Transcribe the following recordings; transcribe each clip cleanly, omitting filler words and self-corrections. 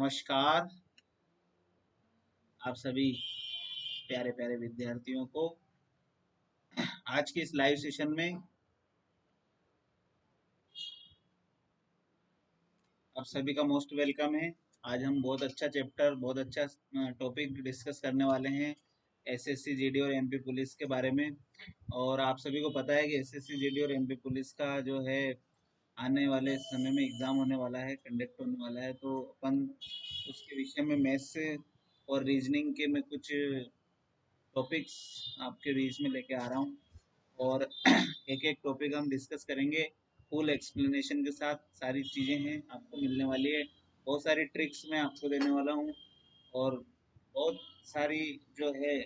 नमस्कार आप सभी प्यारे प्यारे विद्यार्थियों को आज के इस लाइव सेशन में आप सभी का मोस्ट वेलकम है। आज हम बहुत अच्छा चैप्टर बहुत अच्छा टॉपिक डिस्कस करने वाले हैं एसएससी जीडी और एमपी पुलिस के बारे में। और आप सभी को पता है कि एसएससी जीडी और एमपी पुलिस का जो है आने वाले समय में एग्ज़ाम होने वाला है, कंडक्ट होने वाला है। तो अपन उसके विषय में मैथ्स और रीजनिंग के मैं कुछ टॉपिक्स आपके बीच में लेके आ रहा हूँ। और एक एक टॉपिक हम डिस्कस करेंगे फुल एक्सप्लेनेशन के साथ। सारी चीज़ें हैं आपको मिलने वाली है, बहुत सारी ट्रिक्स मैं आपको देने वाला हूँ। और बहुत सारी जो है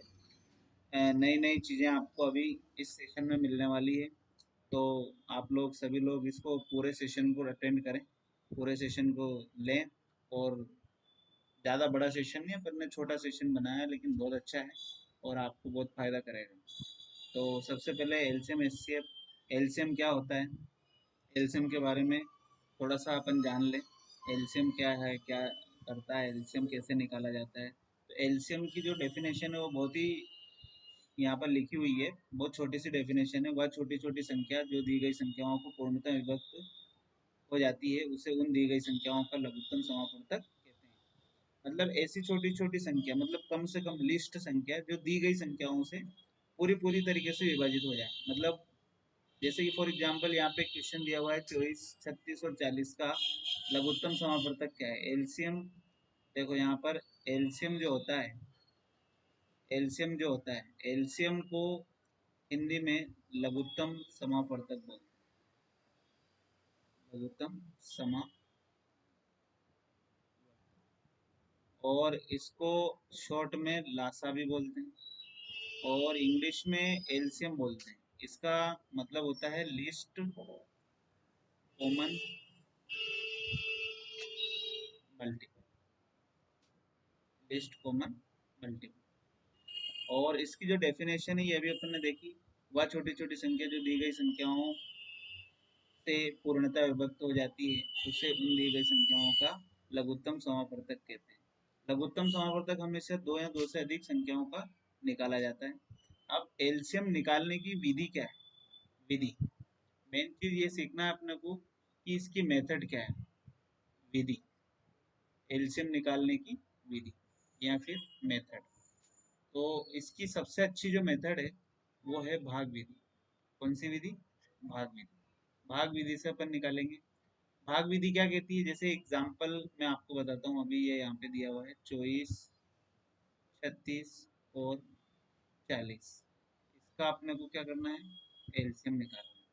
नई नई चीज़ें आपको अभी इस सेशन में मिलने वाली है। तो आप लोग सभी लोग इसको पूरे सेशन को अटेंड करें, पूरे सेशन को लें। और ज़्यादा बड़ा सेशन नहीं, अपन ने छोटा सेशन बनाया है लेकिन बहुत अच्छा है और आपको बहुत फ़ायदा करेगा। तो सबसे पहले एलसीएम एचसीएफ। एलसीएम क्या होता है, एलसीएम के बारे में थोड़ा सा अपन जान लें। एलसीएम क्या है, क्या करता है, एलसीएम कैसे निकाला जाता है। तो एलसीएम की जो डेफिनेशन है वो बहुत ही यहाँ पर लिखी हुई है। बहुत छोटी सी डेफिनेशन है। वह छोटी छोटी संख्या जो दी गई संख्याओं को पूर्णतः विभक्त हो जाती है उसे उन दी गई संख्याओं का लघुत्तम समापवर्तक कहते हैं। मतलब ऐसी छोटी छोटी संख्या, मतलब कम से कम लिस्ट संख्या जो दी गई संख्याओं से पूरी पूरी तरीके से विभाजित हो जाए। मतलब जैसे कि फॉर एग्जांपल यहाँ पे क्वेश्चन दिया हुआ है 24, 36 और 40 का लघुत्तम समापवर्तक क्या है। एलसीएम देखो यहाँ पर, एलसीएम जो होता है, एलसीएम जो होता है, एलसीएम को हिंदी में लघुत्तम समापवर्तक बोलते हैं। लघुत्तम समा, और इसको शॉर्ट में लासा भी बोलते हैं और इंग्लिश में एलसीएम बोलते हैं। इसका मतलब होता है list common multiple, list common multiple. और इसकी जो डेफिनेशन है ये भी अपन ने देखी। वह छोटी छोटी संख्या जो दी गई संख्याओं से पूर्णतः विभक्त हो जाती है उसे उन दी गई संख्याओं का लघुत्तम समापवर्तक कहते हैं। लघुत्तम समापवर्तक हमेशा दो या दो से अधिक संख्याओं का निकाला जाता है। अब एलसीएम निकालने की विधि क्या है, विधि मेन चीज ये सीखना है अपने को कि इसकी मेथड क्या है, विधि, एलसीएम निकालने की विधि या फिर मेथड। तो इसकी सबसे अच्छी जो मेथड है वो है भाग विधि। कौन सी विधि? भाग विधि। भाग विधि से अपन निकालेंगे। भाग विधि क्या कहती है, जैसे एग्जांपल मैं आपको बताता हूँ। अभी ये यहाँ पे दिया हुआ है 24, 36 और 40। इसका अपने को क्या करना है, एलसीएम निकालना है।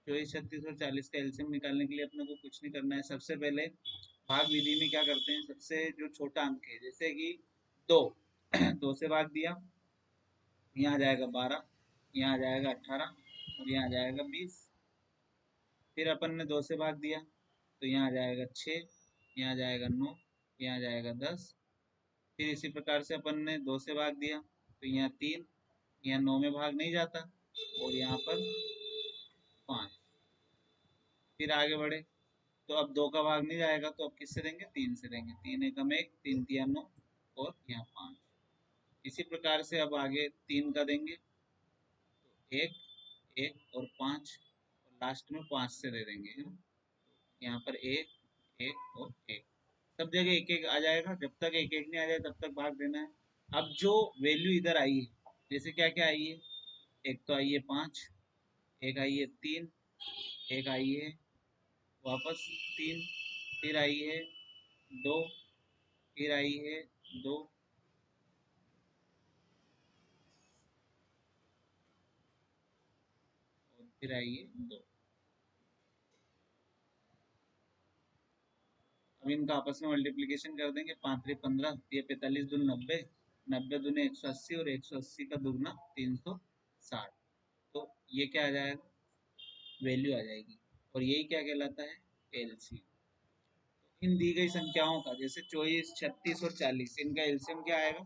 24, 36 और 40 का एलसीएम निकालने के लिए अपने को कुछ नहीं करना है। सबसे पहले भाग विधि में क्या करते हैं, सबसे जो छोटा अंक है जैसे कि 2, 2 से भाग दिया, यहाँ आ जाएगा 12, यहाँ आ जाएगा 18 और यहाँ आ जाएगा 20। फिर अपन ने 2 से भाग दिया तो यहाँ आ जाएगा 6, यहाँ आ जाएगा 9, यहाँ आ जाएगा 10। फिर इसी प्रकार से अपन ने 2 से भाग दिया तो यहाँ 3, यहाँ 9 में भाग नहीं जाता और यहाँ पर 5। फिर आगे बढ़े तो अब 2 का भाग नहीं जाएगा तो अब किससे देंगे, 3 से देंगे। 3 एकम 1, 3 तिया 9 और यहाँ 5। इसी प्रकार से अब आगे 3 का देंगे तो 1, 1 और 5 और लास्ट में 5 से दे देंगे, है ना। यहाँ पर 1, 1 और 1, सब जगह 1 1 आ जाएगा। जब तक 1 1 नहीं आ जाए तब तक भाग देना है। अब जो वैल्यू इधर आई है, जैसे क्या क्या आई है, एक तो आई है 5, एक आई है 3, एक आई है वापस 3, फिर आई है 2, फिर आई है 2, और फिर आई है 2। अब इनका आपस में मल्टीप्लीकेशन कर देंगे। 5 3 15, ये 45 दूनी 90, 90 दूनी 180 और 180 का दुगना 360। तो ये क्या आ जाएगा, वैल्यू आ जाएगी। और यही क्या कहलाता है, एलसीएम। इन दी गई संख्याओं का, जैसे 24, 36 और 40, इनका एलसीएम क्या आएगा,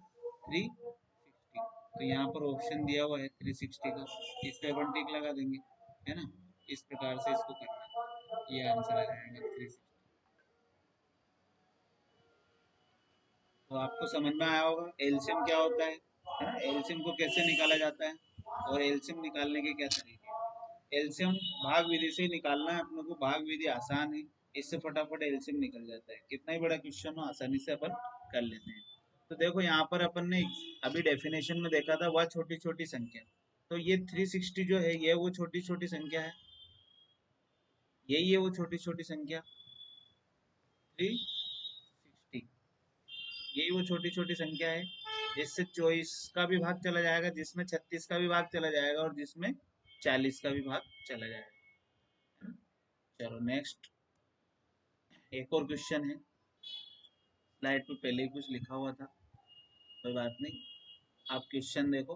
360। तो यहाँ पर ऑप्शन दिया हुआ है 360 का, इस पे अपन टिक लगा देंगे, है ना। इस प्रकार से इसको करना है, ये आंसर आ जाएगा 360। तो आपको समझ में आया होगा एलसीएम क्या होता है ना, एलसीएम को कैसे निकाला जाता है और एलसीएम निकालने के क्या तरीके हैं। एलसीएम भाग विधि से निकालना है अपने को, भाग विधि आसान है, इससे फटाफट एलसीएम निकल जाता है, कितना ही बड़ा क्वेश्चन हो आसानी से अपन कर लेते हैं। तो देखो यहाँ पर अपन ने अभी डेफिनेशन में देखा था वह छोटी छोटी संख्या, तो ये 360 जो है ये वो छोटी छोटी संख्या है, यही है वो छोटी छोटी संख्या 360, यही वो छोटी छोटी संख्या है जिससे 24 का भी भाग चला जाएगा, जिसमें 36 का भी भाग चला जाएगा और जिसमें 40 का भी भाग चला जाएगा। चलो नेक्स्ट, एक और क्वेश्चन है, स्लाइड पे पहले ही कुछ लिखा हुआ था, कोई बात नहीं, आप क्वेश्चन देखो।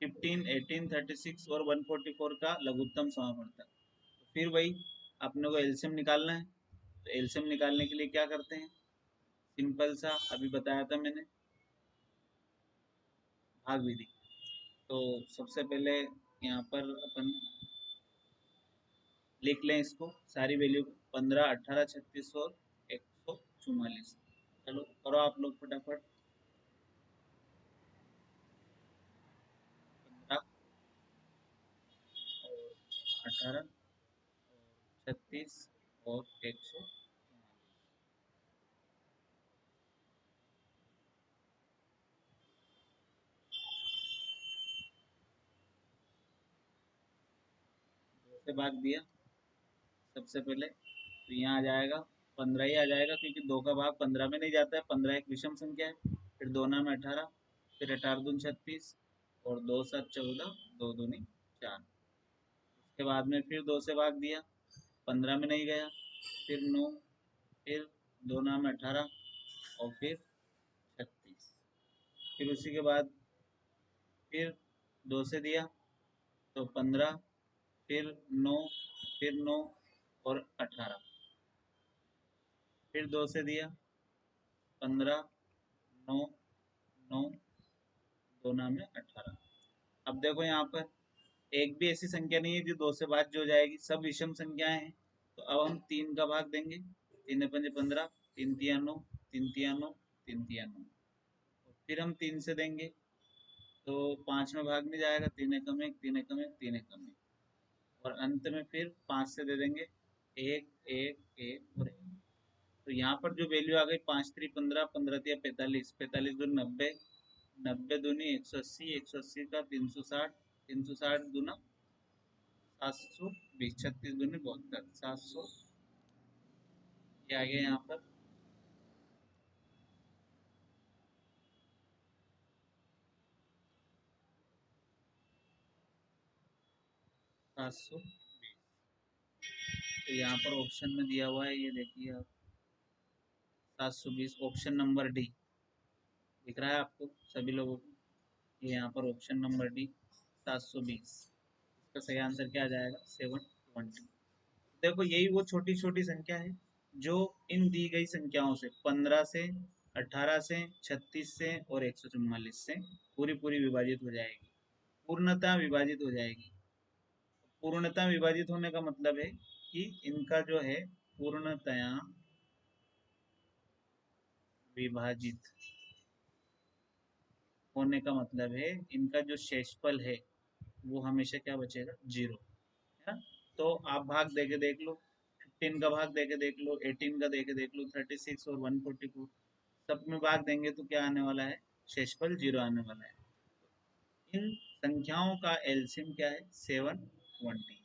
15, 18, 36 और 144 का लघुत्तम समापन, फिर वही अपने को एलसीएम निकालना है। तो एलसीएम निकालने के लिए क्या करते हैं, सिंपल सा अभी बताया था मैंने, भाग विधि। तो सबसे पहले यहाँ पर अपन लिख लें इसको सारी वैल्यू, 15, 18, 36 और 144। चलो करो आप लोग फटाफट, 15 और 18 और 36 और 144। दो से भाग दिया सबसे पहले, तो यहाँ आ जाएगा 15 ही आ जाएगा, क्योंकि 2 का भाग 15 में नहीं जाता है, 15 एक विषम संख्या है। फिर 2 नाम 18, फिर 18 दूनी 36 और 2 7 14, 2 दूनी 4। उसके बाद में फिर 2 से भाग दिया, 15 में नहीं गया, फिर 9, फिर 2 नाम 18 और फिर 36। फिर उसी के बाद फिर 2 से दिया तो 15, फिर 9, फिर 9 और 18, फिर 2 से दिया 15, 9, 9, 2 नाम है 18। अब देखो यहाँ पर एक भी ऐसी संख्या नहीं है जो 2 से भाज्य हो जाएगी, सब विषम संख्याएं हैं। तो अब हम 3 का भाग देंगे, 3 पंजे 15, 3 तिया 9, 3 तिया 9, 3 तिया 9। फिर हम 3 से देंगे तो 5 में भाग नहीं जाएगा, 3 एकम 1, 3 एकम 1, 3 एकम 1। और अंत में फिर 5 से दे देंगे 1, 1, 1 और 1। तो यहाँ पर जो वैल्यू आ गई 5 3 15, 15 तिया 45, 45 दूनी 90, 90 दूनी 180, 180 का 360, 360 दूना 720, 36 दूनी 72, 700। ये आ गया यहाँ पर 720। तो यहाँ पर ऑप्शन में दिया हुआ है, ये देखिए आप, 720 ऑप्शन नंबर डी दिख रहा है आपको सभी लोगों को, ये यहाँ पर ऑप्शन नंबर डी 720। इसका सही आंसर क्या आ जाएगा, 720। देखो यही वो छोटी छोटी संख्या है जो इन दी गई संख्याओं से 15 से 18 से 36 से और 144 से पूरी पूरी विभाजित हो जाएगी, पूर्णतः विभाजित हो जाएगी। पूर्णतः विभाजित होने का मतलब है कि इनका जो है पूर्णतया विभाजित होने का मतलब है इनका जो शेषफल है वो हमेशा क्या बचेगा, 0, है ना। तो आप भाग देके देख लो, 15 का भाग देके देख लो, 18 का देके देख लो, 36 और 144 सब में भाग देंगे तो क्या आने वाला है, शेषफल 0 आने वाला है। इन संख्याओं का एलसीएम क्या है, 720।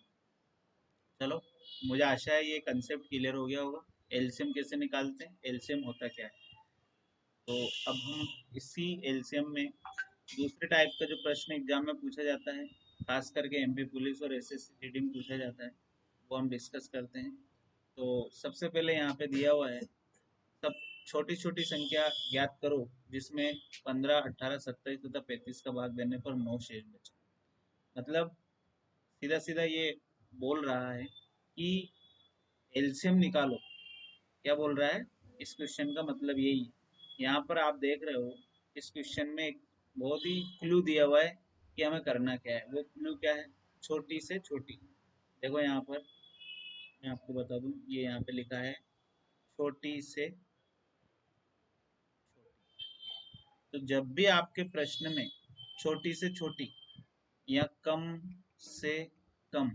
चलो मुझे आशा है ये कंसेप्ट क्लियर हो गया होगा, एलसीएम कैसे निकालते हैं, एलसीएम होता क्या है। तो अब हम इसी एलसीएम में दूसरे टाइप का जो प्रश्न एग्जाम में पूछा जाता है, खास करके एमपी पुलिस और एसएससी जीडी में पूछा जाता है, वो हम डिस्कस करते हैं। तो सबसे पहले यहाँ पे दिया हुआ है, सब छोटी छोटी संख्या ज्ञात करो जिसमें 15, 18, 27 तथा 35 का भाग देने पर 9 शेष बचे। मतलब सीधा सीधा ये बोल रहा है कि एलसीएम निकालो, क्या बोल रहा है, इस क्वेश्चन का मतलब यही है। यहाँ पर आप देख रहे हो इस क्वेश्चन में एक बहुत ही क्लू दिया हुआ है कि हमें करना क्या है, वो क्लू क्या है, छोटी से छोटी। देखो यहाँ पर मैं आपको बता दूं, ये यहाँ पे लिखा है छोटी से छोटी, तो जब भी आपके प्रश्न में छोटी से छोटी या कम से कम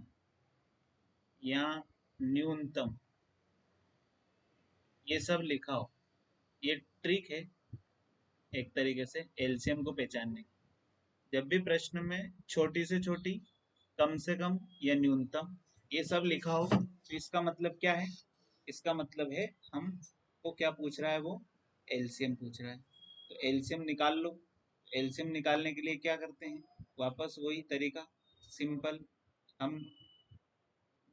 या न्यूनतम ये सब लिखा हो, ये ट्रिक है एक तरीके से एलसीएम को पहचानने की। जब भी प्रश्न में छोटी से छोटी, कम से कम या न्यूनतम ये सब लिखा हो, तो इसका मतलब क्या है? इसका मतलब है हमको क्या पूछ रहा है, वो एलसीएम पूछ रहा है। तो एलसीएम निकाल लो। एलसीएम निकालने के लिए क्या करते हैं? वापस वही तरीका, सिंपल, हम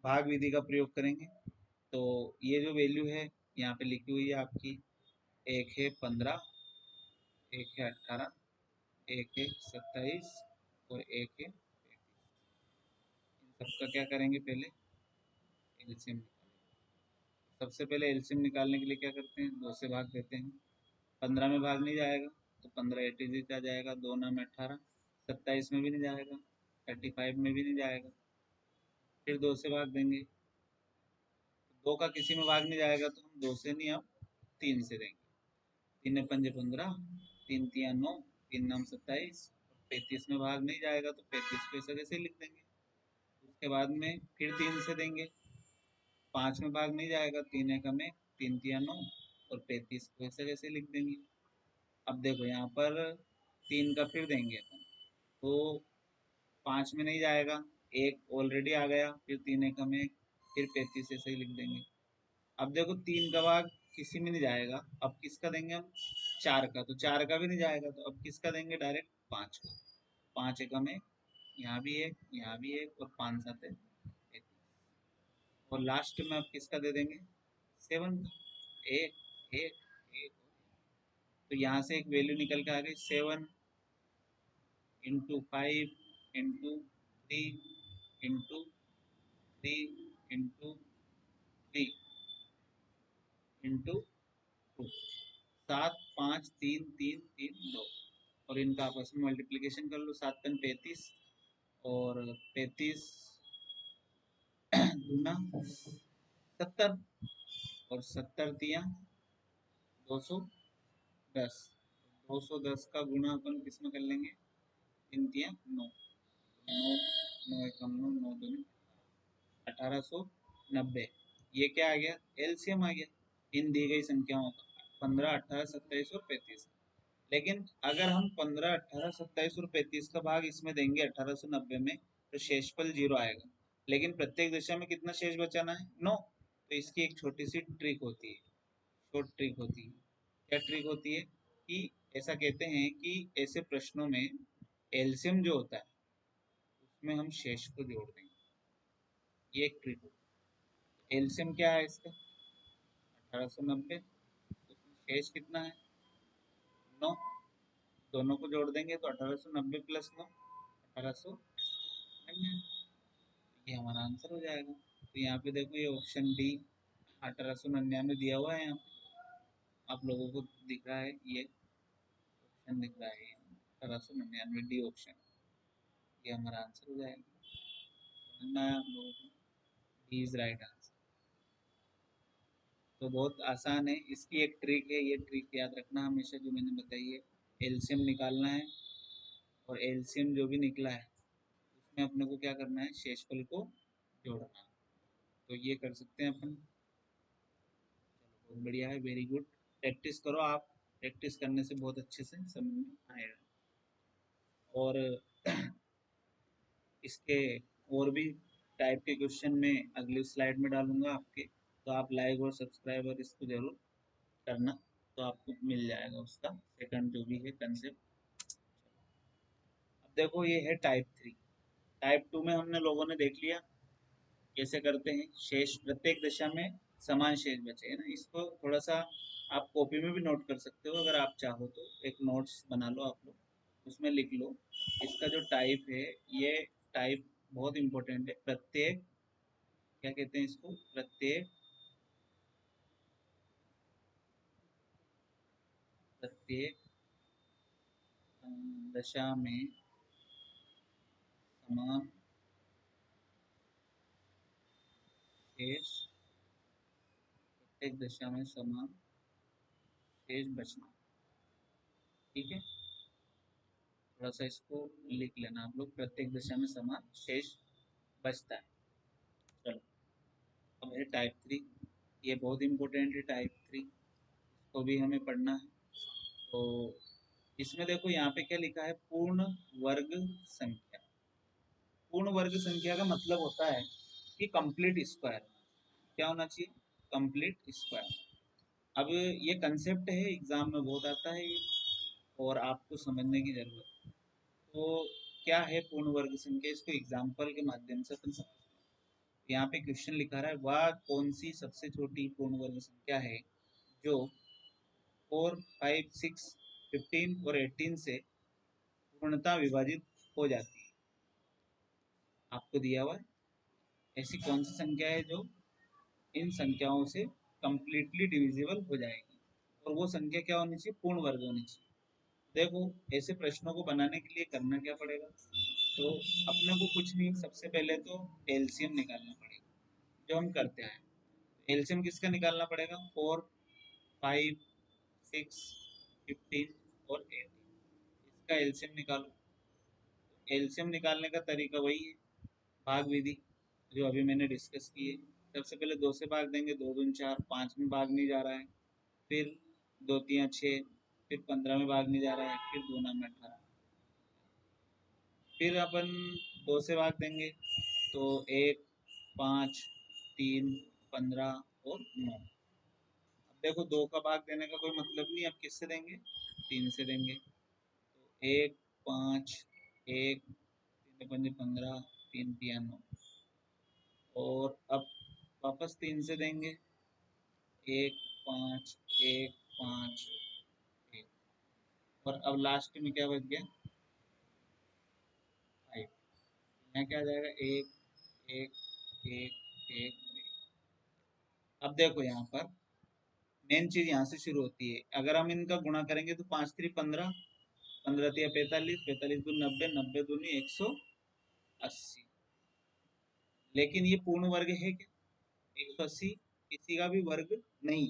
भाग विधि का प्रयोग करेंगे। तो ये जो वैल्यू है यहाँ पे लिखी हुई है आपकी, एक है 15, एक है 18, एक है 27 और एक है 33। इन सबका क्या करेंगे? पहले एलसीएम निकालेंगे। सबसे पहले एलसीएम निकालने के लिए क्या करते हैं? 2 से भाग देते हैं। 15 में भाग नहीं जाएगा तो 15 एटीजीत आ जाएगा, 2 नाम 18, 27 में भी नहीं जाएगा, 35 में भी नहीं जाएगा। फिर 2 से भाग देंगे, 2 का किसी में भाग नहीं जाएगा तो हम 2 से नहीं, अब 3 से देंगे। 3 पंजे 15, 3 तिया 9, 3 नाम 27, 35 में भाग नहीं जाएगा तो 35 को ऐसे कैसे लिख देंगे। उसके बाद में फिर 3 से देंगे, 5 में भाग नहीं जाएगा, 3 एक में 3 तिया 9 और 35 को ऐसे कैसे लिख देंगे। अब देखो यहाँ पर 3 का फिर देंगे अपन, तो 5 में नहीं जाएगा, एक ऑलरेडी आ गया, फिर 3 एक में, फिर 35 ऐसे ही लिख देंगे। अब देखो 3 का भाग किसी में नहीं जाएगा, अब किसका देंगे हम? 4 का, तो 4 का भी नहीं जाएगा तो अब किसका देंगे? डायरेक्ट 5 का। 5 एक में, यहाँ भी एक, यहाँ भी एक, और 5 सात है 33। और लास्ट में अब किसका दे देंगे? 7 का। एक एक एक। तो यहाँ से एक वैल्यू निकल के आ गई, 7 into 5 into 3 into 3 into 3 into 2। 7 5 3 3 3 2, और इनका आपस में मल्टीप्लिकेशन कर लो। 7 पन 35 और 35 दूना 70 और 70 तिया 210। 210 का गुणा अपन किस में कर लेंगे? 3 तिया 9, 9 9 एकम 9, 9 दूनी 1890। ये क्या आ गया? एलसीएम आ गया इन दी गई संख्याओं का, 15 18 27 और 35। लेकिन अगर हम 15 18 27 और 35 का भाग इसमें देंगे 1890 में, तो शेषफल 0 आएगा। लेकिन प्रत्येक दिशा में कितना शेष बचाना है? 9। तो इसकी एक छोटी सी ट्रिक होती है, शॉर्ट ट्रिक होती है। क्या ट्रिक होती है? कि ऐसा कहते हैं कि ऐसे प्रश्नों में एलसीएम जो होता है उसमें हम शेष को जोड़ देंगे। ये एक ट्रिक होती है। एलसीएम क्या है इसका? 1890। उसमें शेष कितना है? 9। दोनों को जोड़ देंगे तो 1890 प्लस 9 1899। ये हमारा आंसर हो जाएगा। तो यहाँ पे देखो, ये ऑप्शन डी 1899 दिया हुआ है। यहाँ पे आप लोगों को दिख रहा है, ये ऑप्शन दिख रहा है 1899 डी ऑप्शन। ये हमारा आंसर हो जाएगा। समझ में आया आप लोगों को? D is right answer. तो बहुत आसान है, इसकी एक ट्रिक है, ये ट्रिक याद रखना हमेशा जो मैंने बताई है। एलसीएम निकालना है और एलसीएम जो भी निकला है उसमें अपने को क्या करना है? शेषफल को जोड़ना है। तो ये कर सकते हैं अपन। बहुत बढ़िया है, वेरी गुड। प्रैक्टिस करो आप, प्रैक्टिस करने से बहुत अच्छे से समझ में आएगा। और इसके और भी टाइप के क्वेश्चन मैं अगली स्लाइड में डालूंगा आपके, तो आप लाइक और सब्सक्राइब और इसको जरूर करना, तो आपको मिल जाएगा उसका सेकंड जो भी है कंसेप्ट। अब देखो, ये है टाइप 3। टाइप 2 में हमने लोगों ने देख लिया कैसे करते हैं, शेष प्रत्येक दशा में समान शेष बचे, है ना। इसको थोड़ा सा आप कॉपी में भी नोट कर सकते हो, अगर आप चाहो तो एक नोट्स बना लो आप लोग, उसमें लिख लो इसका जो टाइप है। ये टाइप बहुत इंपॉर्टेंट है। प्रत्येक, क्या कहते हैं इसको? प्रत्येक, प्रत्येक दशा में समान शेष, प्रत्येक दशा में समान शेष बचना। ठीक है। थोड़ा सा इसको लिख लेना आप लोग, प्रत्येक दिशा में समान शेष बचता है। चलो, अब है टाइप 3। ये बहुत इंपॉर्टेंट है टाइप 3, इसको भी हमें पढ़ना है। तो इसमें देखो यहाँ पे क्या लिखा है, पूर्ण वर्ग संख्या। पूर्ण वर्ग संख्या का मतलब होता है कि कंप्लीट स्क्वायर। क्या होना चाहिए, कंप्लीट स्क्वायर। अब ये कंसेप्ट है, एग्जाम में बहुत आता है ये, और आपको समझने की जरूरत है। तो क्या है पूर्ण वर्ग संख्या, इसको एग्जाम्पल के माध्यम से अपन समझते हैं। यहाँ पे क्वेश्चन लिखा रहा है, वह कौन सी सबसे छोटी पूर्ण वर्ग संख्या है जो 4, 5, 6, 15 और 18 से पूर्णतः विभाजित हो जाती है। आपको दिया हुआ है, ऐसी कौन सी संख्या है जो इन संख्याओं से कंप्लीटली डिविजिबल हो जाएगी, और वो संख्या क्या होनी चाहिए, पूर्ण वर्ग होनी चाहिए। देखो, ऐसे प्रश्नों को बनाने के लिए करना क्या पड़ेगा, तो अपने को कुछ नहीं, सबसे पहले तो एलसीएम निकालना पड़ेगा, जो हम करते हैं। एलसीएम किसका निकालना पड़ेगा, 4, 5, 6, 15 और 18, इसका एलसीएम निकालो। एलसीएम निकालने का तरीका वही है, भाग विधि, जो अभी मैंने डिस्कस की है। सबसे पहले 2 से भाग देंगे, 2 दूनी 4, 5 में भाग नहीं जा रहा है, फिर 2 तिया 6, फिर 15 में भाग नहीं जा रहा है, फिर 2 नाम 18, फिर अपन 2 से भाग देंगे, तो 1, 5, 3, 15 और 9। अब देखो, 2 का भाग देने का कोई मतलब नहीं, अब किससे देंगे, 3 से देंगे। तो 1, 5, 1, 3 पंजे 15, 3 तिया 9, और अब वापस 3 से देंगे, 1, 5, 1, 5, 1, और अब लास्ट में क्या बच गया, 5। यहाँ क्या आ जाएगा, 1, 1, 1, 1, 1। अब देखो यहाँ पर मेन चीज यहाँ से शुरू होती है, अगर हम इनका गुणा करेंगे तो 5 3 15, 15 3 45, 45 2 90, 90 दूनी 180। लेकिन ये पूर्ण वर्ग है क्या, 180 किसी का भी वर्ग नहीं।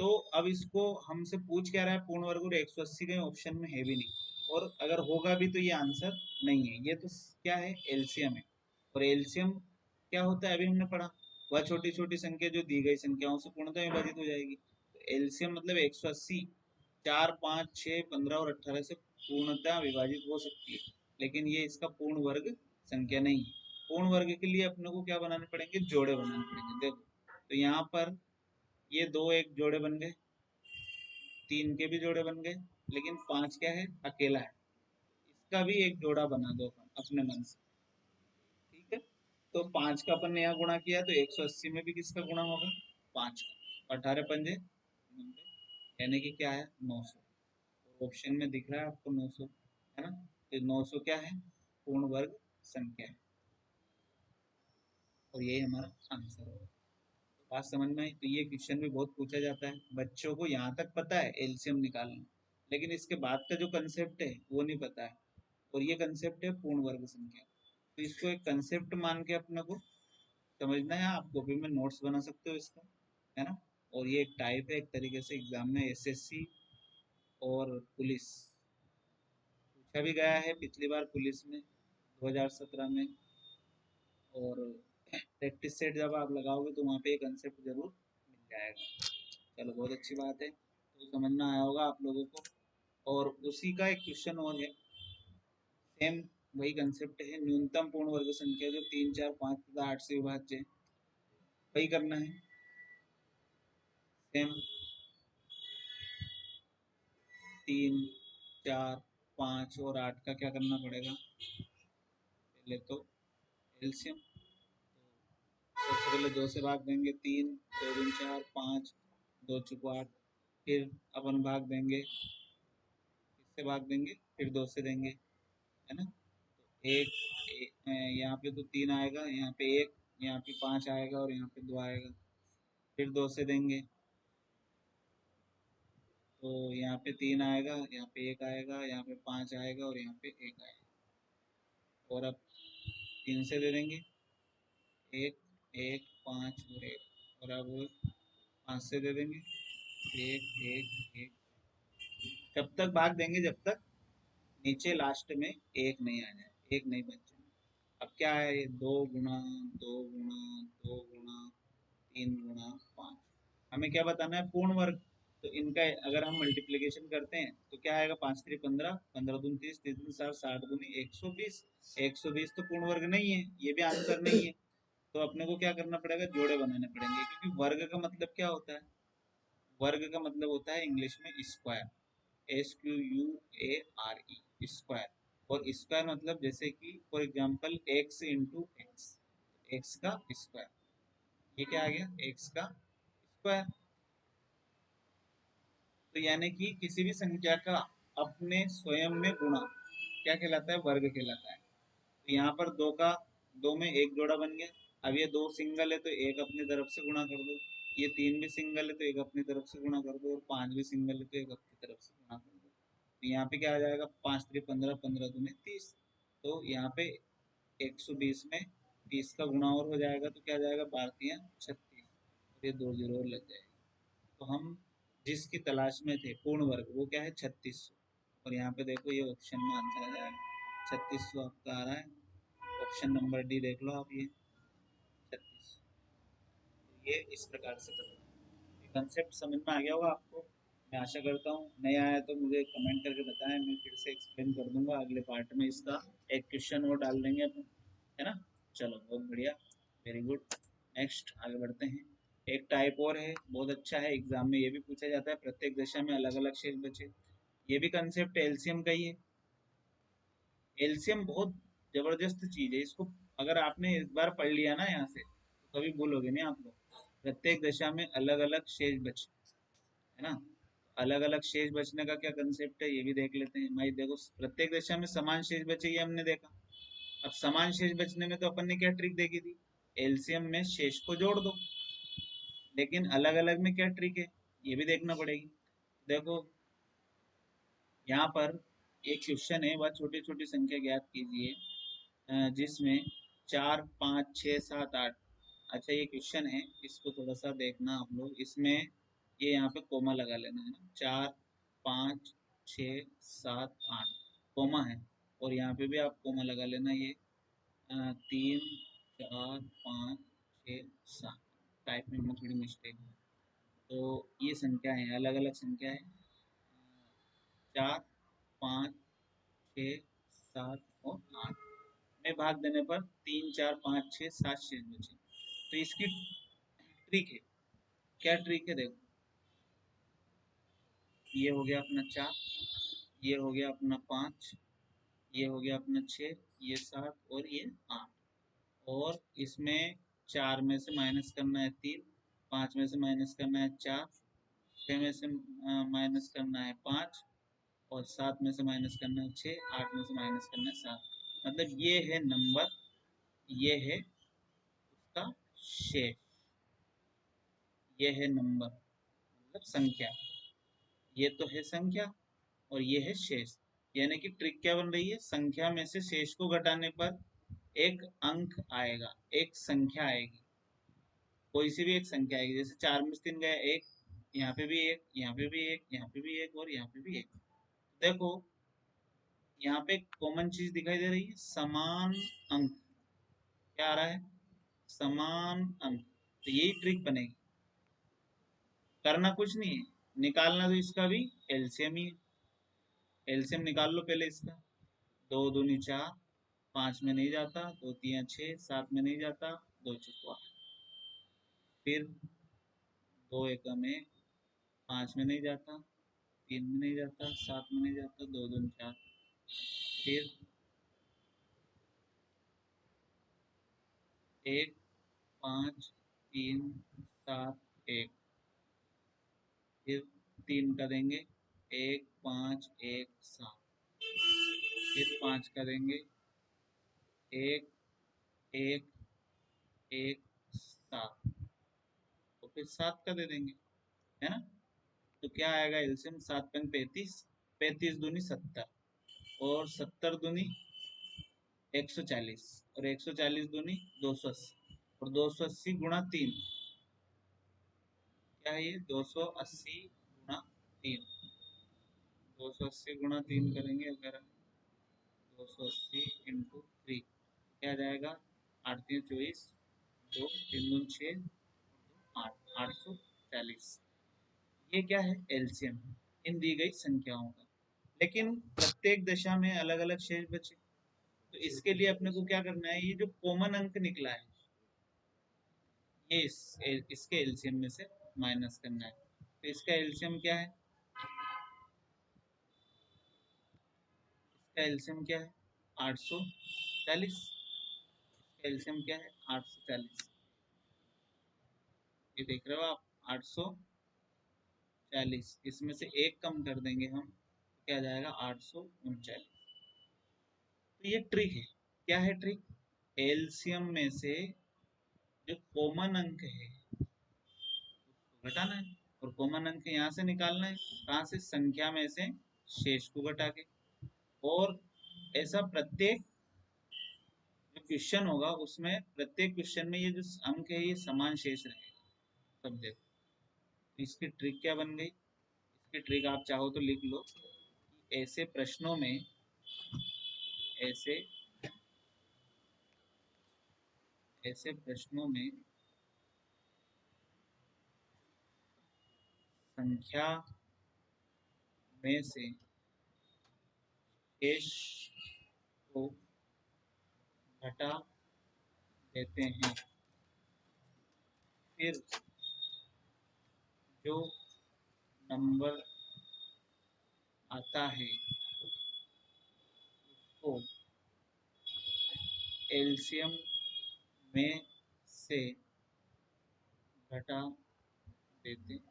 तो अब इसको हमसे पूछ क्या रहा है, पूर्ण वर्ग, और 180 के ऑप्शन में है भी नहीं, और अगर होगा भी तो ये आंसर नहीं है। ये तो क्या है, एलसीएम है। और एलसीएम क्या होता है, अभी हमने पढ़ा, वह छोटी छोटी संख्या जो दी गई संख्याओं से पूर्णतः विभाजित हो जाएगी। तो एलसीएम मतलब 180 4, 5, 6, 15 और 18 से पूर्णतः विभाजित हो सकती है, लेकिन ये इसका पूर्ण वर्ग संख्या नहीं है। पूर्ण वर्ग के लिए अपने को क्या बनाने पड़ेंगे, जोड़े बनाने पड़ेंगे। देखो, तो यहाँ पर ये 2 एक जोड़े बन गए, 3 के भी जोड़े बन गए, लेकिन 5 क्या है, अकेला है, इसका भी एक जोड़ा बना दो अपन अपने मन से। ठीक है, तो 5 का अपन ने यहाँ गुणा किया, तो 180 में भी किसका गुणा होगा, 5 का। 18 पंजे 90, यानी कि क्या है, 900। ऑप्शन में दिख रहा है आपको 900, है ना। तो 900 क्या है, पूर्ण वर्ग संख्या है, और यही हमारा आंसर है। बात समझ में आई। तो ये क्वेश्चन भी बहुत पूछा जाता है, बच्चों को यहाँ तक पता है एलसीएम निकालना, लेकिन इसके बाद का जो कंसेप्ट है वो नहीं पता है, और ये कंसेप्ट है पूर्ण वर्ग संख्या। तो इसको एक कंसेप्ट मान के अपने को समझना है। आप कॉपी में नोट्स बना सकते हो इसका, है ना। और ये एक टाइप है, एक तरीके से एग्जाम में एसएससी और पुलिस पूछा भी गया है पिछली बार पुलिस में 2017 में, और प्रैक्टिस सेट जब आप लगाओगे तो वहाँ पे ये कंसेप्ट जरूर मिल जाएगा। चलो, बहुत अच्छी बात है, तो समझना आया होगा आप लोगों को। और उसी का एक क्वेश्चन और है, सेम वही कंसेप्ट है, न्यूनतम पूर्ण वर्ग संख्या जो 3, 4, 5 तथा 8 से विभाज्य है, वही करना है। सेम 3, 4, 5 और 8 का क्या करना पड़ेगा, पहले तो एलसीएम। सबसे पहले 2 से भाग देंगे, 3, 2 दूनी 4, 5, 2 चौको 8, फिर अपन भाग देंगे, किससे भाग देंगे, फिर 2 से देंगे, है ना। एक, यहाँ पे तो 3 आएगा, यहाँ पे 1, यहाँ पे 5 आएगा, और यहाँ पे 2 आएगा, फिर 2 से देंगे, तो यहाँ पे 3 आएगा, यहाँ पे 1 आएगा, यहाँ पे 5 आएगा, और यहाँ पे 1 आएगा। और अब 3 से दे देंगे, 1, 1, 5 और 1, और अब 5 से दे देंगे, 1, 1, 1। कब तक भाग देंगे, जब तक नीचे लास्ट में एक नहीं आ जाए, एक नहीं बच जाए। अब क्या है, 2 गुना 2 गुना 2 गुना 3 गुना 5। हमें क्या बताना है, पूर्ण वर्ग। तो इनका अगर हम मल्टीप्लिकेशन करते हैं तो क्या आएगा, 5×3 = 15, 15×2 = 30, 3×3 = 60, 60×2 = 120। 120 तो पूर्ण वर्ग नहीं है, ये भी आंसर नहीं है। तो अपने को क्या करना पड़ेगा, जोड़े बनाने पड़ेंगे, क्योंकि वर्ग का मतलब क्या होता है, वर्ग का मतलब होता है इंग्लिश में स्क्वायर, SQUARE, स्क्वायर। और स्क्वायर मतलब जैसे कि for example x into x, x का स्क्वायर, ये क्या आ गया, एक्स का स्क्वायर। तो यानी कि किसी भी संख्या का अपने स्वयं में गुणा क्या कहलाता है, वर्ग कहलाता है। तो यहाँ पर दो में एक जोड़ा बन गया। अब ये 2 सिंगल है तो एक अपनी तरफ से गुणा कर दो, ये 3 भी सिंगल है तो एक अपनी तरफ से गुणा कर दो, और 5 भी सिंगल है तो एक अपनी तरफ से गुणा कर दो। तो यहाँ पे क्या आ जाएगा, 5×3 = 15, 15×2 = 30। तो यहाँ पे 120 में 30 का गुणा और हो जाएगा तो क्या जाएगा, 12×3 = 36, और ये 2 जीरो और लग जाएगा। तो हम जिसकी तलाश में थे पूर्ण वर्ग, वो क्या है, 3600। और यहाँ पे देखो ये ऑप्शन में आंसर आ जाएगा, 3600 आपका आ रहा है। ऑप्शन नंबर डी देख लो आप, ये 3600। तो ये इस प्रकार से करना है। कंसेप्ट समझ में आ गया होगा आपको, मैं आशा करता हूँ। नहीं आया तो मुझे कमेंट करके बताएं, मैं फिर से एक्सप्लेन कर दूंगा अगले पार्ट में। इसका एक क्वेश्चन और डाल देंगे अपन, है ना। चलो बहुत बढ़िया, वेरी गुड। नेक्स्ट आगे बढ़ते हैं। एक टाइप और है, बहुत अच्छा है, एग्जाम में ये भी पूछा जाता है, प्रत्येक दशा में अलग अलग शेष बचे। ये भी कंसेप्ट एलसीएम का ही है। एलसीएम बहुत जबरदस्त चीज है, इसको अगर आपने इस बार पढ़ लिया ना यहाँ से, तो कभी भूलोगे नहीं आप लोग। प्रत्येक दशा में अलग अलग शेष बचे, है ना। अलग अलग शेष बचने का क्या कंसेप्ट है, ये भी देख लेते हैं। भाई देखो, प्रत्येक दशा में समान शेष बचे, ये हमने देखा। अब समान शेष बचने में तो अपन ने क्या ट्रिक देखी थी, एलसीएम में शेष को जोड़ दो। लेकिन अलग अलग में क्या ट्रिक है, ये भी देखना पड़ेगी। देखो यहाँ पर एक क्वेश्चन है, वह छोटी छोटी संख्या ज्ञात कीजिए जिसमें 4 5 6 7 8। अच्छा ये क्वेश्चन है, इसको थोड़ा सा देखना आप लोग। इसमें ये यहाँ पे कोमा लगा लेना है ना, 4 5 6 7 8 कोमा है। और यहाँ पे भी आप कोमा लगा लेना, ये 3 4 5 6 7। टाइपिंग में थोड़ी मिस्टेक है। तो ये संख्या है, अलग अलग संख्या है, 4 5 6 7 और 8 में भाग देने पर 3 4 5 6 7 शेष बचे। तो इसकी ट्रिक है, क्या ट्रिक है देखो। ये हो गया अपना 4, ये हो गया अपना 5, ये हो गया अपना 6, ये 7 और ये 8। और इसमें 4 में से माइनस करना है 3, 5 में से माइनस करना है 4, 6 में से माइनस करना है 5, और 7 में से माइनस करना है 6, 8 में से माइनस करना है 7। मतलब ये है नंबर, ये है उसका शेष, ये है नंबर मतलब संख्या। ये तो है संख्या और ये है शेष। यानी कि ट्रिक क्या बन रही है, संख्या में से शेष को घटाने पर एक अंक आएगा, एक संख्या आएगी, कोई सी भी एक संख्या आएगी। जैसे 4 में से 3 गया, एक, यहाँ पे भी एक, यहाँ पे भी एक, यहाँ पे भी एक, और यहाँ पे भी एक। देखो यहाँ पे कॉमन चीज दिखाई दे रही है, समान अंक। क्या आ रहा है, समान अंक। तो यही ट्रिक बनेगी, करना कुछ नहीं है, निकालना तो इसका भी एलसीएम ही है। एलसीएम निकाल लो पहले इसका। 2 दूनी 4, 5 में नहीं जाता, 2 3 6, 7 में नहीं जाता, 2 4 8। फिर 2 एकम 1, 5 में नहीं जाता, 3 में नहीं जाता, 7 में नहीं जाता, 2 दूनी 4। फिर 1 5 3 7 1। फिर 3 का देंगे, 1 5 1 7। फिर 5 का देंगे, 1 1 1 7। तो फिर 7 का दे देंगे, है ना। तो क्या आएगा एलसीएम, 7 5 35, 35 दूनी 70, और 70 दूनी 140, और 140 दूनी 280, और 280 × 3। क्या है ये, 280 × 3। 280 × 3 करेंगे अगर, 280 इंटू 3 क्या जाएगा, 8×3 = 24, 2×3 = 6, 8, 840। ये क्या है, एलसीएम इन दी गई संख्याओं का। लेकिन प्रत्येक दशा में अलग अलग शेष बचे, तो इसके लिए अपने को क्या करना है, ये जो कॉमन अंक निकला है ये इसके एलसीएम में से माइनस करना है। तो इसका एलसीएम क्या है, इसका एलसीएम क्या है, 840। एलसीएम क्या है, 840। ये देख रहे हो आप, 840, इसमें से एक कम कर देंगे हम, तो क्या जाएगा, 839। तो ये ट्रिक है। क्या है ट्रिक, एलसीएम में से जो कॉमन अंक है उसको घटाना है, और कॉमन अंक यहाँ से निकालना है, कहाँ से, संख्या में से शेष को घटा के। और ऐसा प्रत्येक जो क्वेश्चन होगा उसमें, प्रत्येक क्वेश्चन में ये जो अंक है ये समान शेष रहेगा सब जगह। तो इसकी ट्रिक क्या बन गई, इसकी ट्रिक आप चाहो तो लिख लो, ऐसे प्रश्नों में, ऐसे ऐसे प्रश्नों में संख्या में से शेष को घटा देते हैं, फिर जो नंबर आता है उसको एलसीएम में से घटा देते हैं।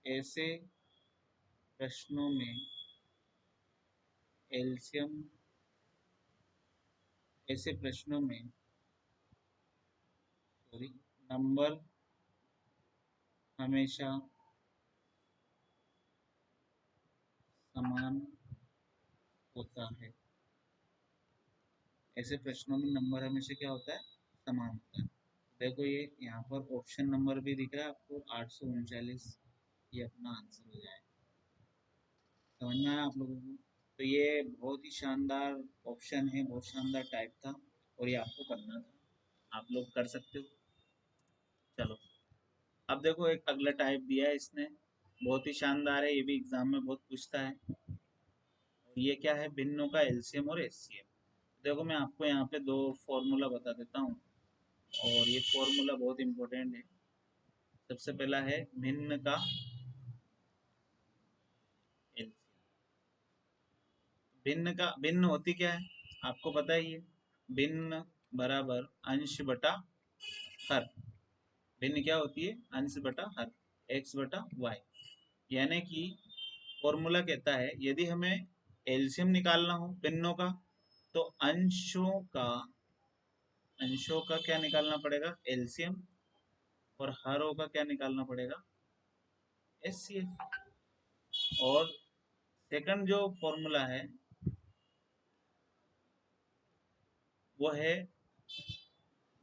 ऐसे प्रश्नों में एलसीएम, ऐसे प्रश्नों में सॉरी, नंबर हमेशा समान होता है। ऐसे प्रश्नों में नंबर हमेशा क्या होता है, समान होता है। देखो ये यहाँ पर ऑप्शन नंबर भी दिख रहा है आपको, 839, ये अपना आंसर हो जाएगा। समझ में आया आप लोगों को। तो ये बहुत ही शानदार ऑप्शन है, बहुत शानदार टाइप था, और ये आपको करना था, आप लोग कर सकते हो। चलो अब देखो एक अगला टाइप दिया है इसने, बहुत ही शानदार है, ये भी एग्जाम में बहुत पूछता है। ये क्या है, भिन्नों का एलसीएम और एचसीएफ। देखो मैं आपको यहाँ पे दो फॉर्मूला बता देता हूँ, और ये फॉर्मूला बहुत इंपॉर्टेंट है। सबसे पहला है भिन्न का एलसीएम। भिन्न का, भिन्न होती क्या है आपको पता ही है, भिन्न बराबर अंश बटा हर। भिन्न क्या होती है, अंश बटा हर, एक्स बटा वाई। यानी कि फॉर्मूला कहता है यदि हमें एलसीएम निकालना हो भिन्नों का, तो अंशों का क्या निकालना पड़ेगा, एलसीएम, और हरों का क्या निकालना पड़ेगा, एचसीएफ। और सेकंड जो फॉर्मूला है वो है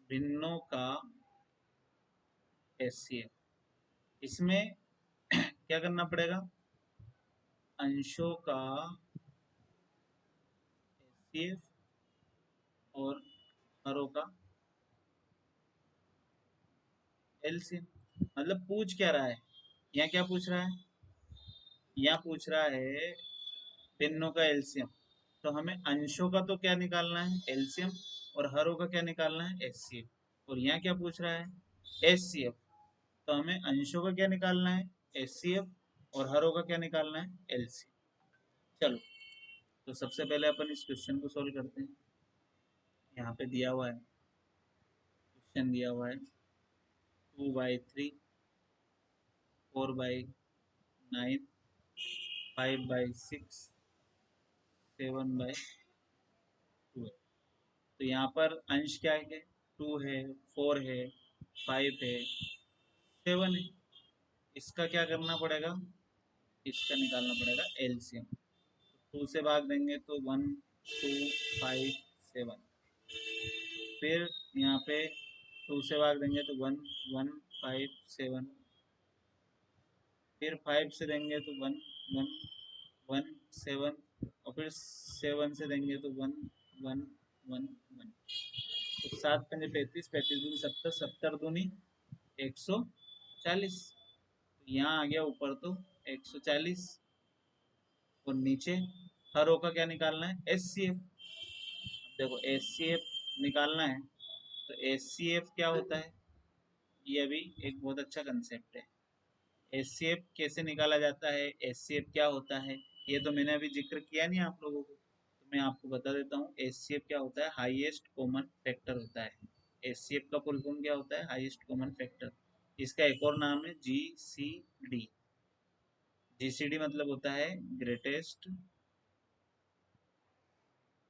भिन्नों का एचसीएफ। इसमें क्या करना पड़ेगा, अंशों का एचसीएफ और हरों का एलसीएम। मतलब पूछ क्या रहा है, यहाँ क्या पूछ रहा है, यहाँ पूछ रहा है भिन्नों का एलसीएम, तो हमें अंशों का तो क्या निकालना है, एलसीएम, और हरों का क्या निकालना है, एचसीएफ। और यहाँ क्या पूछ रहा है, एचसीएफ, तो हमें अंशों का क्या निकालना है, एचसीएफ, और हरों का क्या निकालना है, एलसीएम। चलो तो सबसे पहले अपन इस क्वेश्चन को सोल्व करते हैं। यहाँ पे दिया हुआ है, क्वेश्चन दिया हुआ है 2/3, 4/9, 5/6, 7/2 है। तो यहाँ पर अंश क्या है, 2 है, 4 है, 5 है, 7 है। इसका क्या करना पड़ेगा, इसका निकालना पड़ेगा एलसीएम। 2 से भाग देंगे तो 1, 2, 5, 7। फिर यहाँ पे 2 से भाग देंगे तो 1, 1, 5, 7। फिर 5 से देंगे तो 1, 1, 17 और फिर 7 से देंगे तो 1 1 1 1, तो 7 पंजे 35, 35 दूनी 70, 70 दूनी 140। यहाँ आ गया ऊपर तो 140, और नीचे हर रो का क्या निकालना है, एस सी एफ। देखो एस सी एफ निकालना है, तो एस सी एफ क्या होता है, ये अभी एक बहुत अच्छा कंसेप्ट है। एस सी एफ कैसे निकाला जाता है, एस सी एफ क्या होता है, ये तो मैंने अभी जिक्र किया नहीं आप लोगों को, तो मैं आपको बता देता हूँ। एस सी एफ क्या होता है, हाईएस्ट कॉमन फैक्टर होता है। एस सी एफ का फुल फॉर्म क्या होता है, हाईएस्ट कॉमन फैक्टर। इसका एक और नाम है जी सी डी। जी सी डी मतलब होता है ग्रेटेस्ट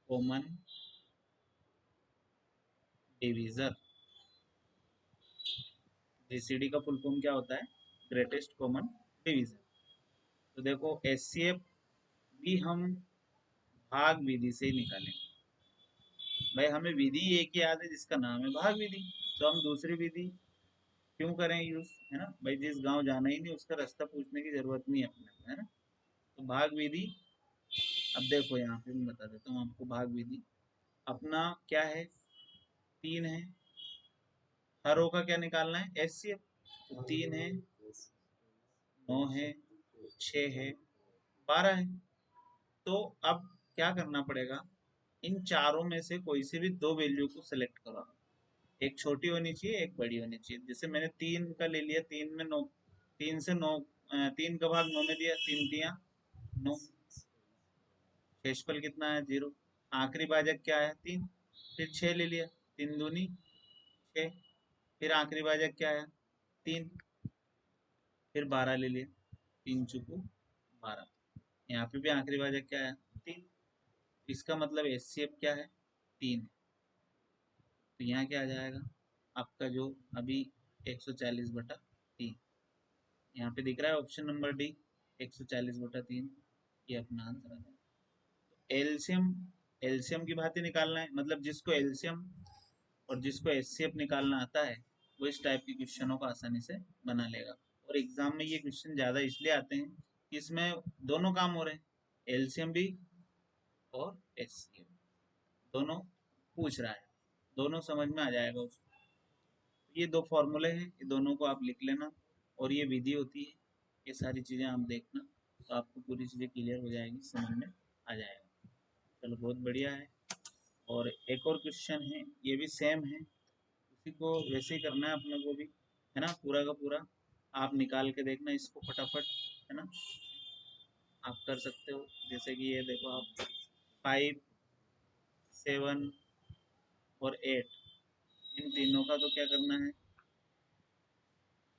कॉमन डिवीजर। जीसीडी का फुल फॉर्म क्या होता है, ग्रेटेस्ट कॉमन डिवीजर। तो देखो एचसीएफ भी हम भाग विधि से ही निकालेंगे। भाई हमें विधि एक ही याद है जिसका नाम है भाग विधि, तो हम दूसरी विधि क्यों करें यूज, है ना भाई। जिस गांव जाना ही नहीं उसका रास्ता पूछने की जरूरत नहीं है अपने को, है ना। तो भाग विधि, अब देखो यहाँ पे मैं बता देता हूँ आपको। भाग विधि अपना क्या है, 3 है। हर रो का क्या निकालना है, एच सी एफ। तो 3 है, 9 है, 6 है, 12 है। तो अब क्या करना पड़ेगा, इन चारों में से कोई से भी दो वैल्यू को सिलेक्ट करो। एक छोटी होनी चाहिए, एक बड़ी होनी चाहिए। जैसे मैंने 3 का ले लिया, 3 में 9, 3 से 9, 3 का भाग 9 में दिया, 3 दिया 9। शेषफल कितना है, 0। आखिरी भाजक क्या है, 3। फिर 6 ले लिया, 3 दूनी 6। फिर आखिरी भाजक क्या है, 3। फिर 12 ले लिया, 3 चुकू 12। यहाँ पे भी आखिरी भाजक क्या है, 3। इसका मतलब एच सी एफ क्या है, 3। तो यहाँ क्या आ जाएगा आपका जो अभी 140/3, यहाँ पे दिख रहा है ऑप्शन नंबर डी, 140/3, ये अपना आंसर आ जाएगा। एलसीएम, एलसीएम की भांति निकालना है, मतलब जिसको एलसीएम और जिसको एचसीएफ निकालना आता है वो इस टाइप के क्वेश्चनों को आसानी से बना लेगा। और एग्जाम में ये क्वेश्चन ज़्यादा इसलिए आते हैं कि इसमें दोनों काम हो रहे हैं, एलसीएम भी और एचसीएफ दोनों पूछ रहा है, दोनों समझ में आ जाएगा उसको। ये दो फॉर्मूले हैं, ये दोनों को आप लिख लेना, और ये विधि होती है। ये सारी चीज़ें आप देखना, तो आपको पूरी चीज़ें क्लियर हो जाएगी, समझ में आ जाएगा। चलो बहुत बढ़िया है। और एक और क्वेश्चन है, ये भी सेम है, उसी को वैसे ही करना है अपने को भी, है ना। पूरा का पूरा आप निकाल के देखना इसको फटाफट, है ना। आप कर सकते हो, जैसे कि ये देखो आप 5, 7 और 8, इन तीनों का तो क्या करना है,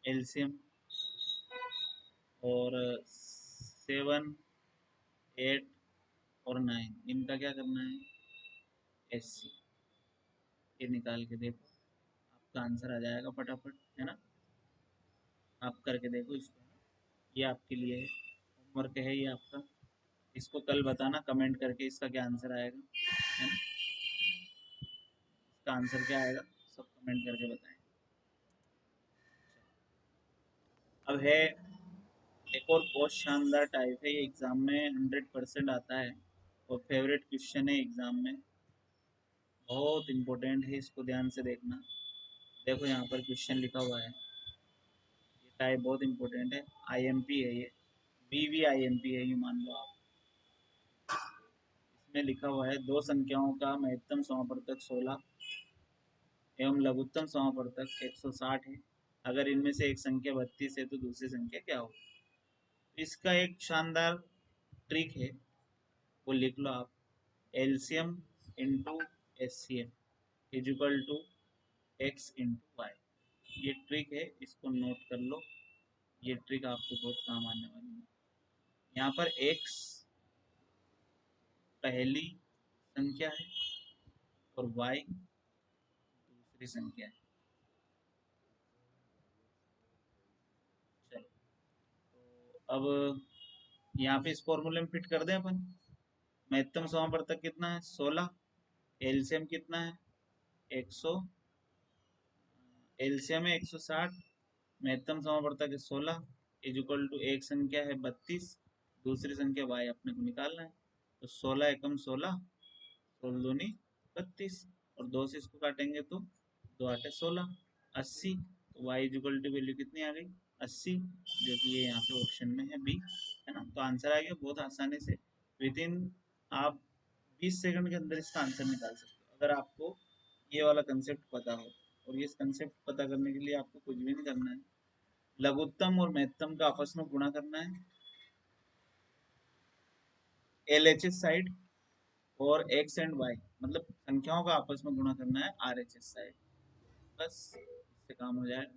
एलसीएम। और 7, 8 और 9, इनका क्या करना है, एस सी। ये निकाल के देखो, आपका आंसर आ जाएगा फटाफट, है ना। आप करके देखो इसको, ये आपके लिए है, होमवर्क है ये आपका। इसको कल बताना कमेंट करके इसका क्या आंसर आएगा, है ना। इसका आंसर क्या आएगा सब कमेंट करके बताएं। अब है एक और बहुत शानदार टाइप है, ये एग्जाम में 100% आता है, और फेवरेट क्वेश्चन है एग्जाम में, बहुत इंपॉर्टेंट है, इसको ध्यान से देखना। देखो यहाँ पर क्वेश्चन लिखा हुआ है, ये टाइप बहुत इंपॉर्टेंट है, आईएमपी है ये, वीवी आईएमपी है, ये मान लो आप। इसमें लिखा हुआ है दो संख्याओं का महत्तम समापवर्तक 16 एवं लघुत्तम समापवर्तक 160 है। अगर इनमें से एक संख्या 32 है तो दूसरी संख्या क्या होगी। इसका एक शानदार ट्रिक है, वो लिख लो आप। LCM into s c m is equal to x into y. ये ट्रिक है, इसको नोट कर लो, ये ट्रिक आपको बहुत काम आने वाली है। यहाँ पर एक्स पहली संख्या है और वाई दूसरी संख्या है। चलो, तो अब यहाँ पे इस फॉर्मूले में फिट कर दें अपन। महत्तम समापवर्तक कितना है, 16। एलसीएम कितना है, 100। एलसीएम है 160, महत्तम समापवर्तक है 16, इज इक्वल टू एक संख्या है 32, दूसरी संख्या y अपने को निकालना है। तो 16 एकम 16, 16 दूनी 32, और 2 से इसको काटेंगे तो 2 आठे 16, 80। तो y इक्वल टू वैल्यू कितनी आ गई? 80, जो कि ये यहाँ पे ऑप्शन में है बी, है ना। तो आंसर आ गया बहुत आसानी से। विद इन आप 20 सेकंड के अंदर इसका आंसर निकाल सकते हो, अगर आपको ये वाला कंसेप्ट पता हो। और ये कंसेप्ट पता करने के लिए आपको कुछ भी नहीं करना है, लघुत्तम और महत्तम का आपस में गुणा करना है, LHS साइड, और एक्स एंड वाई मतलब संख्याओं का आपस में गुणा करना है RHS साइड। बस इससे काम हो जाएगा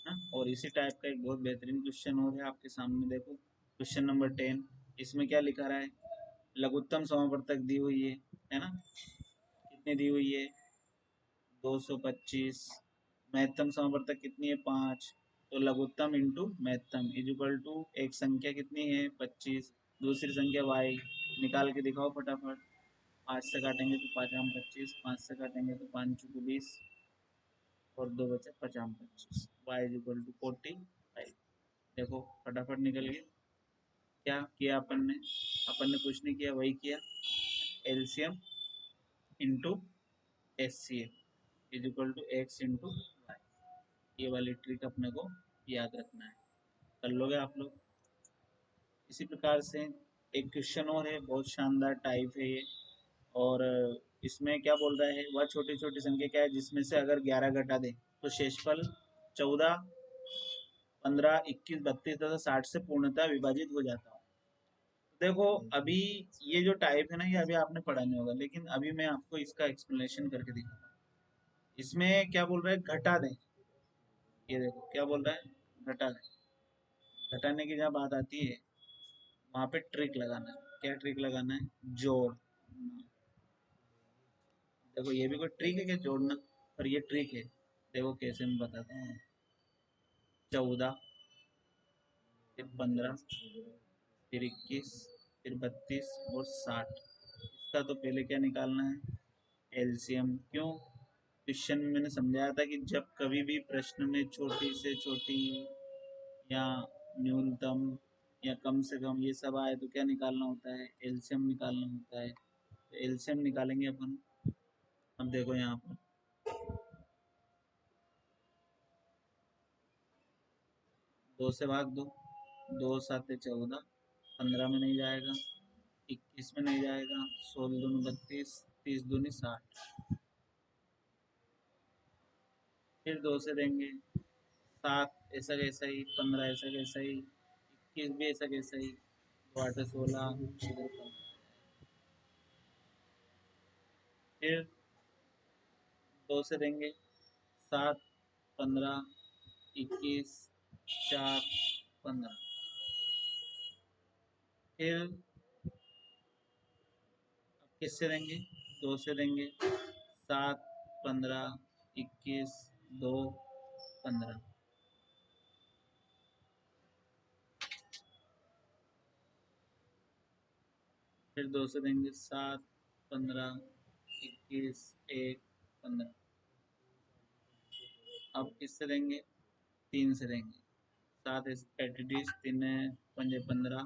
ना। और इसी टाइप का एक बहुत बेहतरीन क्वेश्चन और है आपके सामने, देखो क्वेश्चन नंबर 10। इसमें क्या लिखा रहा है? लघुत्तम समावर्तक दी हुई है ना। कितनी दी हुई है? 225। महत्तम समावर्तक कितनी है? 5। तो लघुत्तम इंटू महत्तम इज इक्वल टू एक संख्या कितनी है? 25, दूसरी संख्या y। निकाल के दिखाओ फटाफट। 5 से काटेंगे तो 5 आम 25, 5 से काटेंगे तो 5 चुकू 20, और 2 बचे 5 आम 25, y इज इक्वल टू 45। देखो फटाफट निकल गया। क्या किया अपन ने कुछ नहीं किया, वही किया, LCM into HCF is equal to x into y. ये वाली ट्रिक अपने को याद रखना है, कर लोगे आप लोग। इसी प्रकार से एक क्वेश्चन और है, बहुत शानदार टाइप है ये। और इसमें क्या बोल रहा है? वह छोटी छोटी संख्या क्या है जिसमें से अगर 11 घटा दे तो शेषफल 14, 15, 21, 32 तथा 60 से पूर्णतः विभाजित हो जाता है। देखो अभी ये जो टाइप है ना, ये अभी आपने पढ़ा नहीं होगा, लेकिन अभी मैं आपको इसका एक्सप्लेनेशन करके दिखाता हूँ। इसमें क्या बोल रहा है? घटा दें। ये देखो क्या बोल रहा है? घटा दें। घटाने की जब बात आती है, वहां पे ट्रिक लगाना है। क्या ट्रिक लगाना है? जोड़। देखो ये भी कोई ट्रिक है क्या जोड़ना? पर ये ट्रिक है, देखो कैसे मैं बताता हूँ। 14, फिर 15, फिर 21, फिर 32 और 60। इसका तो पहले क्या निकालना है? एलसीएम। क्यों? क्वेश्चन में मैंने समझाया था कि जब कभी भी प्रश्न में छोटी से छोटी या न्यूनतम या कम से कम ये सब आए तो क्या निकालना होता है? एलसीएम निकालना होता है। तो एलसीएम निकालेंगे अपन। अब देखो यहाँ पर 2 से भाग दो, 2 7 14, 15 में नहीं जाएगा, 21 में नहीं जाएगा, 16 दूनी 32, 30 दूनी 60। फिर 2 से देंगे, 7 ऐसा कैसा ही, 15 ऐसा कैसा ही, 21 भी ऐसा कैसा ही, 2 8 16। फिर 2 से देंगे, 7, 15, 21, 4, 15। फिर अब किससे देंगे? 2 से देंगे, 7, 15, 21, 2, 15। फिर 2 से देंगे, 7, 15, 21, 1, 15। अब किससे देंगे? 3 से देंगे, 7 एटीडीज, 3 पंजे 15,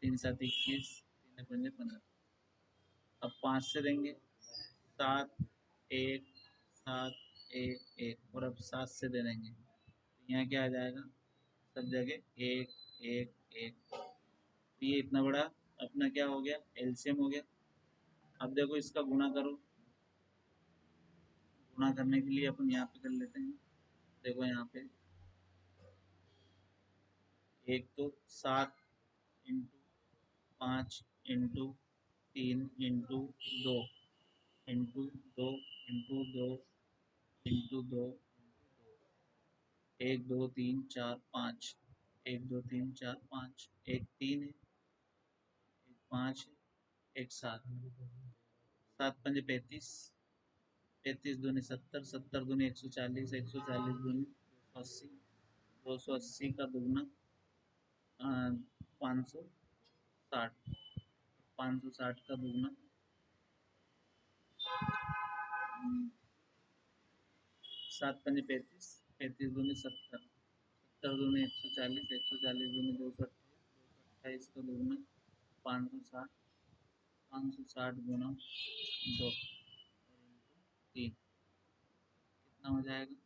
3 7 21, 3 पंजे 15। अब 5 से देंगे, 7, 1, 7, 1, 1, और अब 7 से दे देंगे, तो यहाँ क्या आ जाएगा? सब जगह 1, 1, 1। तो ये इतना बड़ा अपना क्या हो गया? एलसीएम हो गया। अब देखो इसका गुणा करो। गुणा करने के लिए अपन यहाँ पे कर लेते हैं। देखो यहाँ पे एक तो 7 into 5 into 3 into 2 into 2 into 2 into 2, 1 2 3 4 5, 1 2 3 4 5, एक 3 है, एक 5 है, एक 7। 7 पंजे 35, 35 दूनी 70, 70 दूनी 140, 140 दूनी 280, 280 का दुगना 560, 560 का दुगना 7 पंजे 35, 35 दूनी 70, 70 दूनी 140, 140 दूनी 228, 228 का दुगना 560, 560 गुना 2 3 कितना हो जाएगा?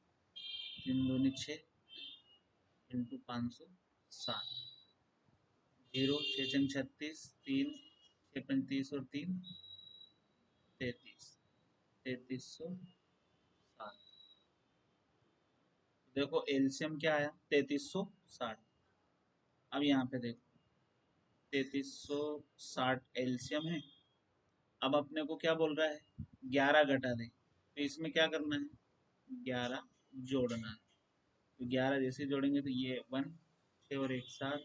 3 दूनी 6 इंटू 560, 0 6 छंग 36, 3 6 पंच 30 और 3 33, 3360। देखो एलसीएम क्या आया? 3360। अब यहाँ पे देखो 3360 एलसीएम है। अब अपने को क्या बोल रहा है? 11 घटा दे, तो इसमें क्या करना है? 11 जोड़ना है। तो 11 जैसे जोड़ेंगे तो ये 1 6 और 1 7,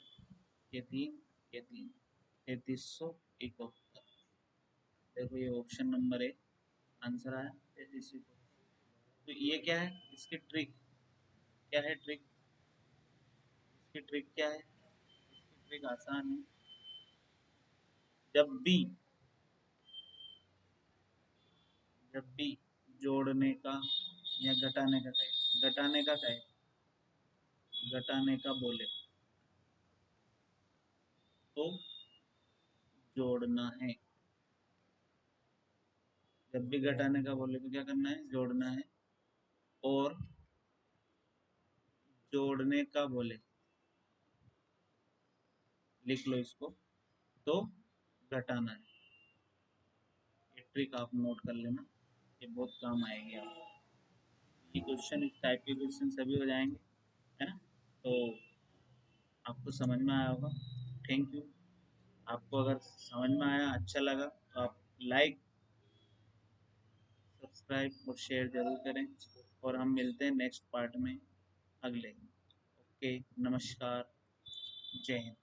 ये 3, ये 3, 3371। देखो ये ऑप्शन नंबर 1 आंसर आया 3371। तो ये क्या है? इसकी ट्रिक क्या है? इसकी ट्रिक क्या है? इसकी ट्रिक आसान है। जब भी जब भी जोड़ने का या घटाने का बोले तो जोड़ना है। जब भी घटाने का बोले तो क्या करना है? जोड़ना है। और जोड़ने का बोले, लिख लो इसको, तो घटाना है। ये ट्रिक आप नोट कर लेना, ये बहुत काम आएगी आपको। ये क्वेश्चन, इस टाइप के क्वेश्चन सभी हो जाएंगे, है ना? तो आपको समझ में आया होगा। Thank you. आपको अगर समझ में आया, अच्छा लगा, तो आप लाइक, सब्सक्राइब और शेयर जरूर करें। और हम मिलते हैं नेक्स्ट पार्ट में अगले। ओके, नमस्कार, जय हिंद।